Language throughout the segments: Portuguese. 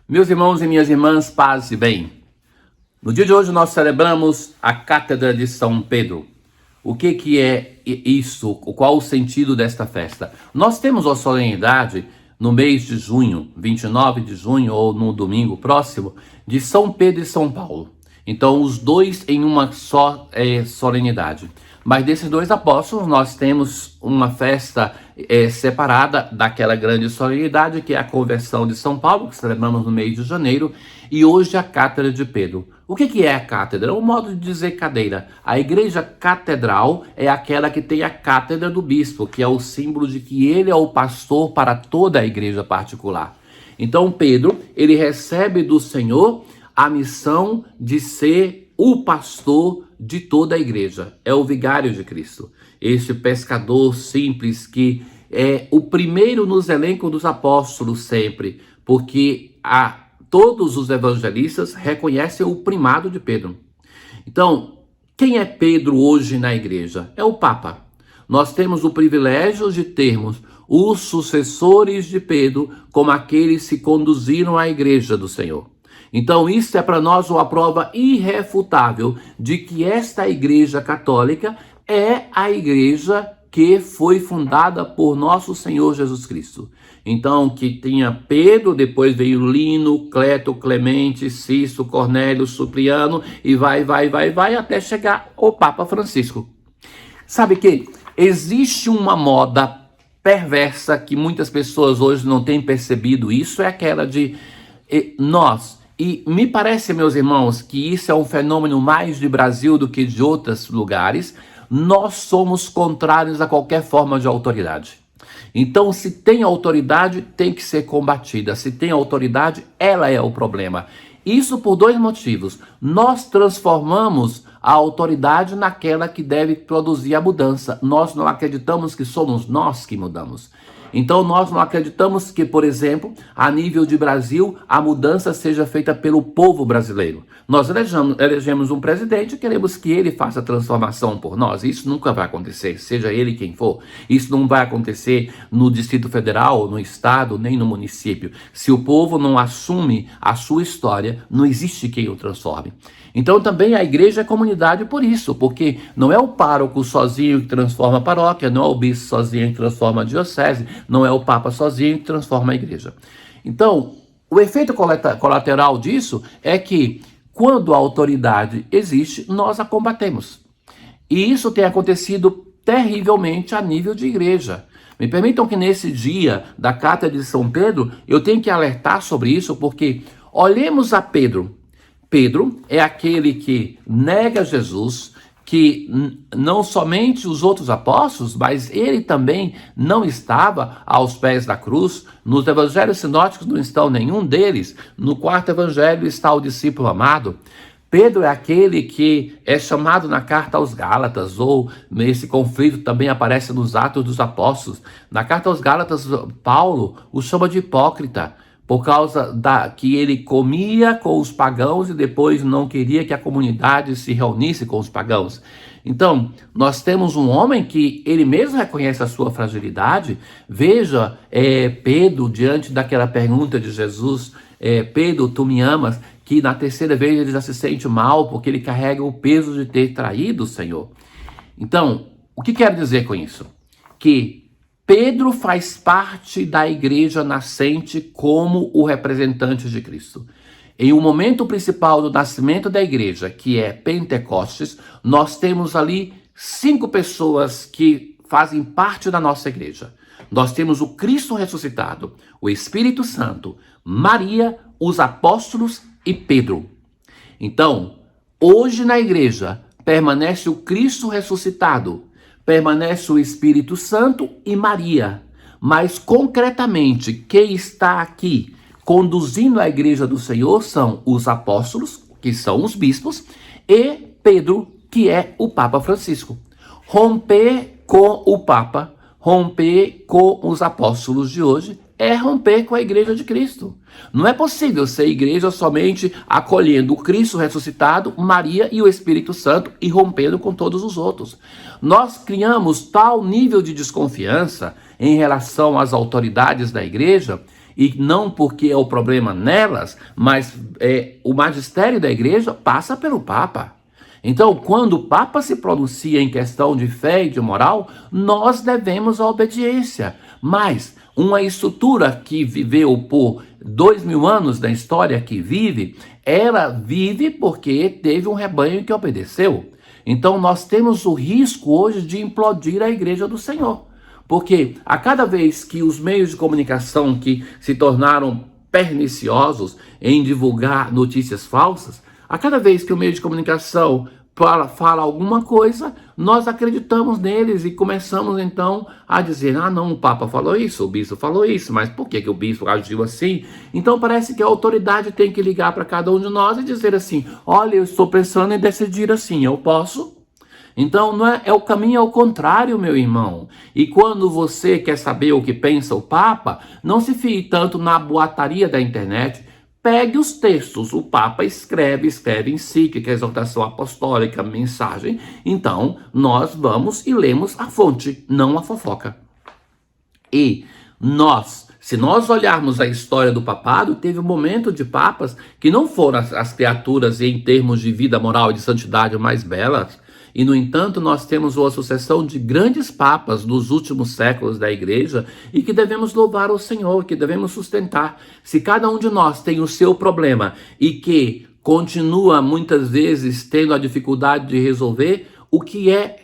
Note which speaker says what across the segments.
Speaker 1: Meus irmãos e minhas irmãs, paz e bem. No dia de hoje nós celebramos a Cátedra de São Pedro. O que é isso? Qual o sentido desta festa? Nós temos a solenidade no mês de junho, 29 de junho ou no domingo próximo, de São Pedro e São Paulo. Então os dois em uma só solenidade. Mas desses dois apóstolos nós temos uma festa separada daquela grande solenidade que é a conversão de São Paulo, que celebramos no mês de janeiro, e hoje a Cátedra de Pedro. O que é a cátedra? É um modo de dizer cadeira. A igreja catedral é aquela que tem a cátedra do bispo, que é o símbolo de que ele é o pastor para toda a igreja particular. Então Pedro, ele recebe do Senhor a missão de ser o pastor de toda a igreja. É o vigário de Cristo. Este pescador simples que é o primeiro nos elencos dos apóstolos sempre, porque todos os evangelistas reconhecem o primado de Pedro. Então, quem é Pedro hoje na igreja? É o Papa. Nós temos o privilégio de termos os sucessores de Pedro como aqueles que conduziram a igreja do Senhor. Então isso é para nós uma prova irrefutável de que esta igreja católica é a igreja que foi fundada por nosso Senhor Jesus Cristo. Então que tinha Pedro, depois veio Lino, Cleto, Clemente, Cício, Cornélio, Supriano e vai até chegar o Papa Francisco. Sabe que existe uma moda perversa que muitas pessoas hoje não têm percebido, isso é aquela de nós. E me parece, meus irmãos, que isso é um fenômeno mais de Brasil do que de outros lugares. Nós somos contrários a qualquer forma de autoridade. Então, se tem autoridade, tem que ser combatida. Se tem autoridade, ela é o problema. Isso por dois motivos. Nós transformamos a autoridade naquela que deve produzir a mudança. Nós não acreditamos que somos nós que mudamos. Então nós não acreditamos que, por exemplo, a nível de Brasil, a mudança seja feita pelo povo brasileiro. Nós elegemos um presidente e queremos que ele faça a transformação por nós. Isso nunca vai acontecer, seja ele quem for. Isso não vai acontecer no Distrito Federal, no Estado, nem no município. Se o povo não assume a sua história, não existe quem o transforme. Então também a igreja é comunidade por isso, porque não é o pároco sozinho que transforma a paróquia, não é o bispo sozinho que transforma a diocese, não é o Papa sozinho que transforma a igreja. Então, o efeito colateral disso é que quando a autoridade existe, nós a combatemos. E isso tem acontecido terrivelmente a nível de igreja. Me permitam que nesse dia da Cátedra de São Pedro, eu tenho que alertar sobre isso, porque olhemos a Pedro. Pedro é aquele que nega Jesus, que não somente os outros apóstolos, mas ele também não estava aos pés da cruz. Nos evangelhos sinóticos não estão nenhum deles. No quarto evangelho está o discípulo amado. Pedro é aquele que é chamado na carta aos Gálatas, ou esse conflito também aparece nos Atos dos Apóstolos. Na carta aos Gálatas, Paulo o chama de hipócrita, por causa que ele comia com os pagãos e depois não queria que a comunidade se reunisse com os pagãos. Então, nós temos um homem que ele mesmo reconhece a sua fragilidade. Veja Pedro, diante daquela pergunta de Jesus, Pedro, tu me amas? Que na terceira vez ele já se sente mal, porque ele carrega o peso de ter traído o Senhor. Então, o que quero dizer com isso? Que Pedro faz parte da igreja nascente como o representante de Cristo. Em um momento principal do nascimento da igreja, que é Pentecostes, nós temos ali 5 pessoas que fazem parte da nossa igreja. Nós temos o Cristo ressuscitado, o Espírito Santo, Maria, os apóstolos e Pedro. Então, hoje na igreja permanece o Cristo ressuscitado, permanece o Espírito Santo e Maria. Mas concretamente, quem está aqui conduzindo a igreja do Senhor são os apóstolos, que são os bispos, e Pedro, que é o Papa Francisco. Romper com o Papa, romper com os apóstolos de hoje, é romper com a igreja de Cristo. Não é possível ser igreja somente acolhendo o Cristo ressuscitado, Maria e o Espírito Santo e rompendo com todos os outros. Nós criamos tal nível de desconfiança em relação às autoridades da igreja e não porque é o problema nelas, mas o magistério da igreja passa pelo Papa. Então, quando o Papa se pronuncia em questão de fé e de moral, nós devemos a obediência. Mas uma estrutura que viveu por 2000 anos da história que vive, ela vive porque teve um rebanho que obedeceu. Então, nós temos o risco hoje de implodir a igreja do Senhor. Porque a cada vez que os meios de comunicação que se tornaram perniciosos em divulgar notícias falsas, a cada vez que o meio de comunicação fala alguma coisa, nós acreditamos neles e começamos então a dizer, não, o Papa falou isso, o bispo falou isso, mas por que o bispo agiu assim? Então parece que a autoridade tem que ligar para cada um de nós e dizer assim, olha, eu estou pensando em decidir assim, eu posso? Então o caminho ao contrário, meu irmão. E quando você quer saber o que pensa o Papa, não se fie tanto na boataria da internet. Pegue os textos, o Papa escreve encíclica, exortação apostólica, mensagem. Então, nós vamos e lemos a fonte, não a fofoca. E se nós olharmos a história do papado, teve um momento de papas que não foram as criaturas em termos de vida moral e de santidade mais belas. E, no entanto, nós temos uma sucessão de grandes papas dos últimos séculos da igreja e que devemos louvar o Senhor, que devemos sustentar. Se cada um de nós tem o seu problema e que continua muitas vezes tendo a dificuldade de resolver, o que é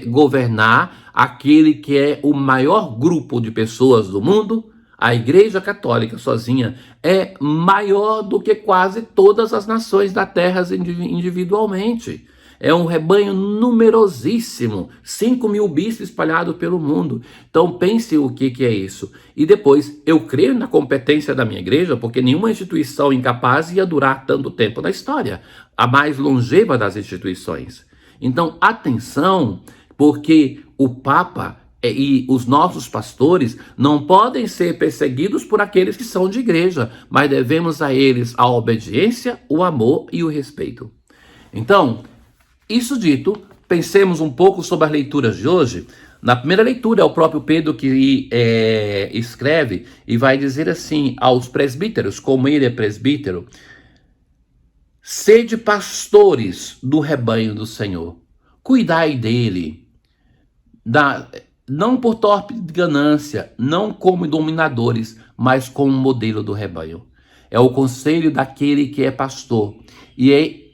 Speaker 1: governar aquele que é o maior grupo de pessoas do mundo? A Igreja Católica sozinha é maior do que quase todas as nações da terra individualmente. É um rebanho numerosíssimo, 5.000 bispos espalhados pelo mundo. Então pense o que é isso. E depois, eu creio na competência da minha igreja, porque nenhuma instituição incapaz ia durar tanto tempo na história. A mais longeva das instituições. Então, atenção, porque o Papa e os nossos pastores não podem ser perseguidos por aqueles que são de igreja, mas devemos a eles a obediência, o amor e o respeito. Então, isso dito, pensemos um pouco sobre as leituras de hoje. Na primeira leitura é o próprio Pedro que escreve e vai dizer assim aos presbíteros, como ele é presbítero: sede pastores do rebanho do Senhor, cuidai dele, não por torpe ganância, não como dominadores, mas como modelo do rebanho. É o conselho daquele que é pastor. E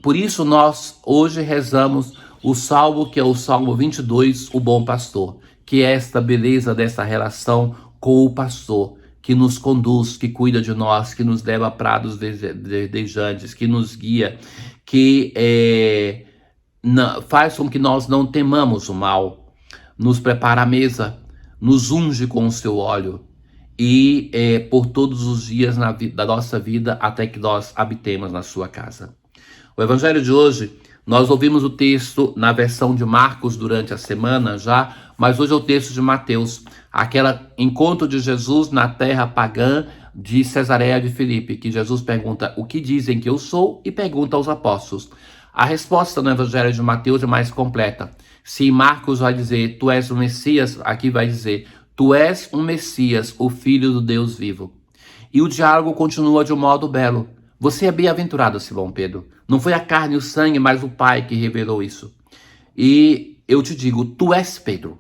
Speaker 1: por isso nós hoje rezamos o salmo que é o Salmo 22, o bom pastor, que é esta beleza dessa relação com o pastor, que nos conduz, que cuida de nós, que nos leva a prados verdejantes, que nos guia, que faz com que nós não temamos o mal, nos prepara a mesa, nos unge com o seu óleo e por todos os dias da nossa vida até que nós habitemos na sua casa. O evangelho de hoje, nós ouvimos o texto na versão de Marcos durante a semana já, mas hoje é o texto de Mateus, aquele encontro de Jesus na terra pagã de Cesareia de Filipe, que Jesus pergunta o que dizem que eu sou e pergunta aos apóstolos. A resposta no evangelho de Mateus é mais completa. Se Marcos vai dizer, tu és o Messias, aqui vai dizer, tu és o Messias, o Filho do Deus vivo. E o diálogo continua de um modo belo. Você é bem-aventurado, Simão Pedro. Não foi a carne e o sangue, mas o Pai que revelou isso. E eu te digo, tu és Pedro.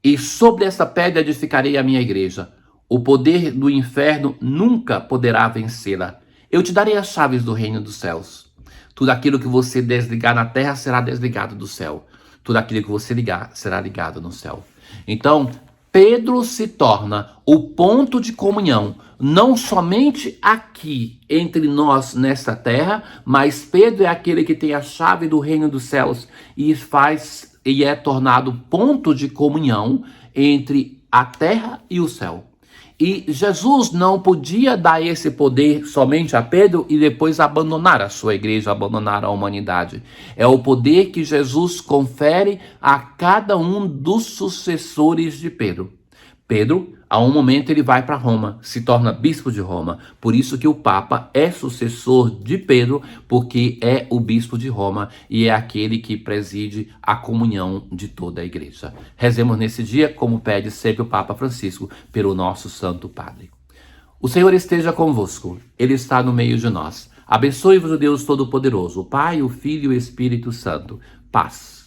Speaker 1: E sobre essa pedra edificarei a minha igreja. O poder do inferno nunca poderá vencê-la. Eu te darei as chaves do reino dos céus. Tudo aquilo que você desligar na terra será desligado do céu. Tudo aquilo que você ligar será ligado no céu. Então, Pedro se torna o ponto de comunhão, não somente aqui entre nós nessa terra, mas Pedro é aquele que tem a chave do reino dos céus e é tornado ponto de comunhão entre a terra e o céu. E Jesus não podia dar esse poder somente a Pedro e depois abandonar a sua igreja, abandonar a humanidade. É o poder que Jesus confere a cada um dos sucessores de Pedro. Pedro, a um momento, ele vai para Roma, se torna bispo de Roma. Por isso que o Papa é sucessor de Pedro, porque é o bispo de Roma e é aquele que preside a comunhão de toda a igreja. Rezemos nesse dia, como pede sempre o Papa Francisco, pelo nosso Santo Padre. O Senhor esteja convosco, Ele está no meio de nós. Abençoe-vos o Deus Todo-Poderoso, o Pai, o Filho e o Espírito Santo. Paz.